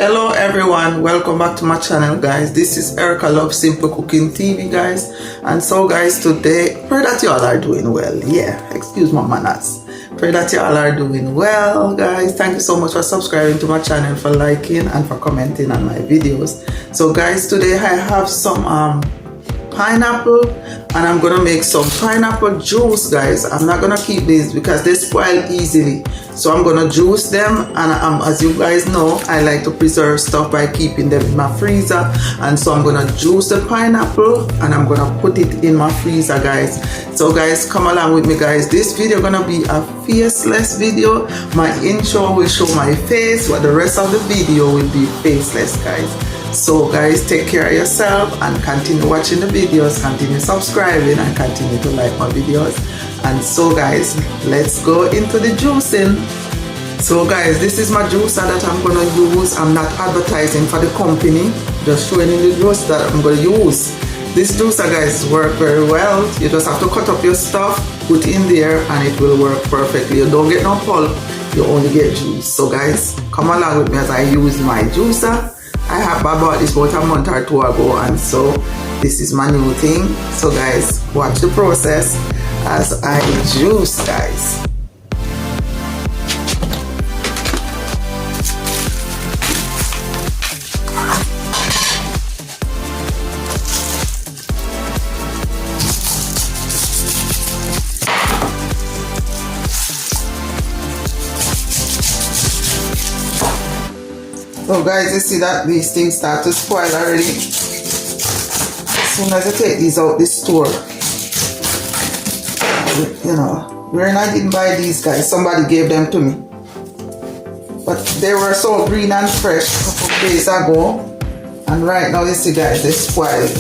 Hello everyone, welcome back to my channel guys. This is Erica Love Simple Cooking TV guys. And so guys, today, pray that you all are doing well. Yeah, excuse my manners. Pray that you all are doing well guys. Thank you so much for subscribing to my channel, for liking and for commenting on my videos. So guys, today I have some pineapple and I'm gonna make some pineapple juice guys. I'm not gonna keep these because they spoil easily, so I'm gonna juice them. And as you guys know, I like to preserve stuff by keeping them in my freezer, and so I'm gonna juice the pineapple and I'm gonna put it in my freezer guys. So guys, come along with me guys. This video gonna be a faceless video. My intro will show my face, but the rest of the video will be faceless guys. So guys, take care of yourself and continue watching the videos, continue subscribing and continue to like my videos. And so guys, let's go into the juicing. So guys, this is my juicer that I'm gonna use. I'm not advertising for the company, just showing you the juice that I'm gonna use. This juicer guys work very well. You just have to cut up your stuff, put in there, and it will work perfectly. You don't get no pulp, you only get juice. So guys, come along with me as I use my juicer. I bought this about a month or two ago, and so this is my new thing. So guys, watch the process as I juice guys. So guys, you see that these things start to spoil already. As soon as I take these out the store, you know, when I didn't buy these guys, somebody gave them to me. But they were so green and fresh a couple days ago, and right now you see guys, they spoiled.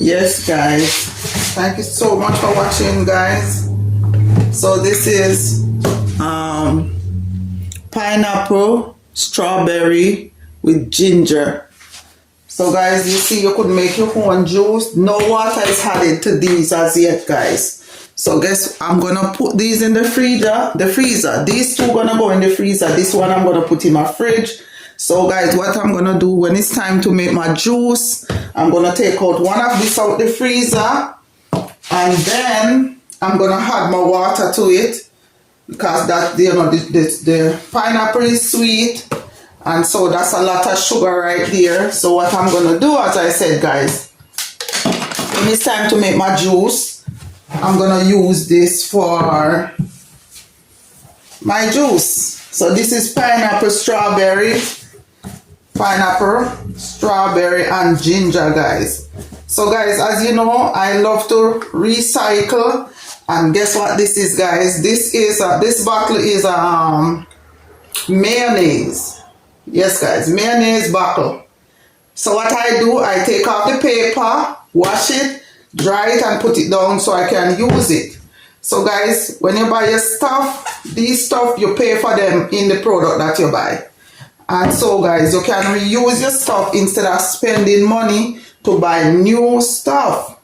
Yes, guys. Thank you so much for watching, guys. So this is pineapple, strawberry with ginger. So guys, you see you could make your own juice. No water is added to these as yet, guys. So guess I'm gonna put these in the freezer. These two gonna go in the freezer. This one I'm gonna put in my fridge. So guys, what I'm gonna do when it's time to make my juice, I'm gonna take out one of this out the freezer, and then I'm gonna add more water to it because that, you know, the pineapple is sweet, and so that's a lot of sugar right there. So what I'm gonna do, as I said, guys, when it's time to make my juice, I'm gonna use this for my juice. So this is pineapple, strawberry, and ginger, guys. So guys, as you know, I love to recycle, and guess what this is, guys? This is this bottle is mayonnaise. Yes, guys, mayonnaise bottle. So what I do, I take off the paper, wash it, dry it, and put it down so I can use it. So guys, when you buy your stuff, these stuff, you pay for them in the product that you buy. And so guys, you can reuse your stuff instead of spending money to buy new stuff.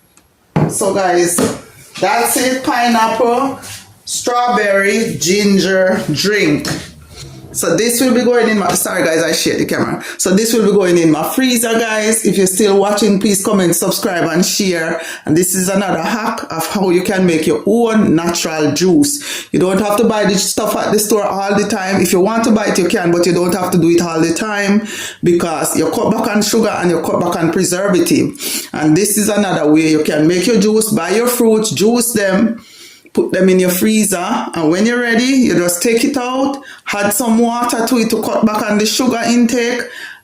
So guys, that's it. Pineapple, strawberry, ginger drink. So this will be going in my, sorry guys, I shared the camera. So this will be going in my freezer, guys. If you're still watching, please comment, subscribe, and share. And this is another hack of how you can make your own natural juice. You don't have to buy this stuff at the store all the time. If you want to buy it, you can, but you don't have to do it all the time because you cut back on sugar and you cut back on preservative. And this is another way you can make your juice. Buy your fruits, juice them, put them in your freezer, and when you're ready, you just take it out, add some water to it to cut back on the sugar intake,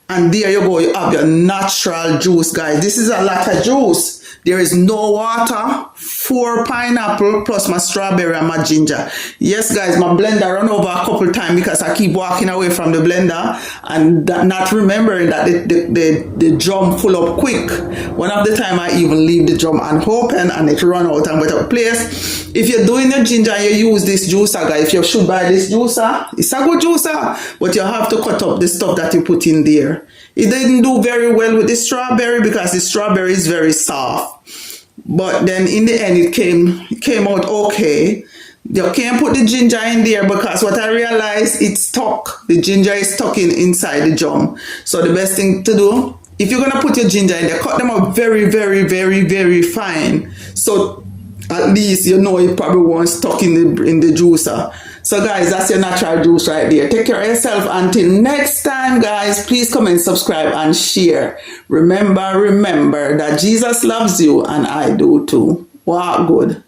and there you go, you have your natural juice, guys. This is a lot of juice. There is no water, 4 pineapple plus my strawberry and my ginger. Yes, guys, my blender run over a couple times because I keep walking away from the blender and not remembering that the drum full up quick. One of the time I even leave the drum unopened and it run out and without place. If you're doing your ginger and you use this juicer, guys, if you should buy this juicer, it's a good juicer, but you have to cut up the stuff that you put in there. It didn't do very well with the strawberry because the strawberry is very soft. But then in the end, it came out okay. You can't put the ginger in there because what I realized, it's stuck. The ginger is stuck inside the drum. So the best thing to do, if you're gonna put your ginger in there, cut them up very, very, very, very fine. So at least you know it probably won't stuck in the juicer. So guys, that's your natural juice right there. Take care of yourself. Until next time, guys, please comment, subscribe, and share. Remember that Jesus loves you and I do too. Wow, good.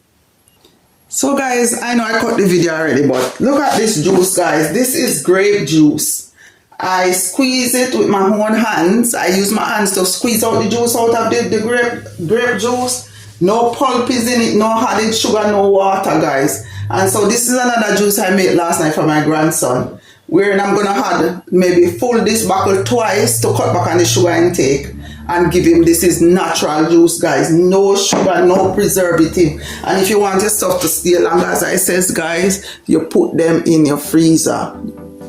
So guys, I know I cut the video already, but look at this juice, guys. This is grape juice. I squeeze it with my own hands. I use my hands to squeeze out the juice out of the grape juice. No pulp is in it, no added sugar, no water, guys. And so this is another juice I made last night for my grandson, wherein I'm gonna add maybe full this bottle twice to cut back on the sugar intake and give him. This is natural juice, guys. No sugar, no preservative. And if you want your stuff to stay long, as I says, guys, you put them in your freezer.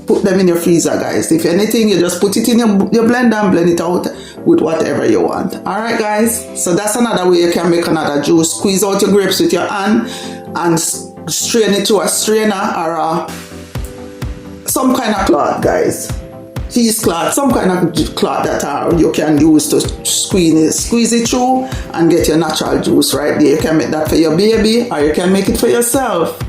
Put them in your freezer, guys. If anything, you just put it in your blender and blend it out with whatever you want. All right, guys. So that's another way you can make another juice. Squeeze out your grapes with your hand and strain it to a strainer or some kind of cloth, guys. Cheesecloth, some kind of cloth that you can use to squeeze it through and get your natural juice right there. You can make that for your baby or you can make it for yourself.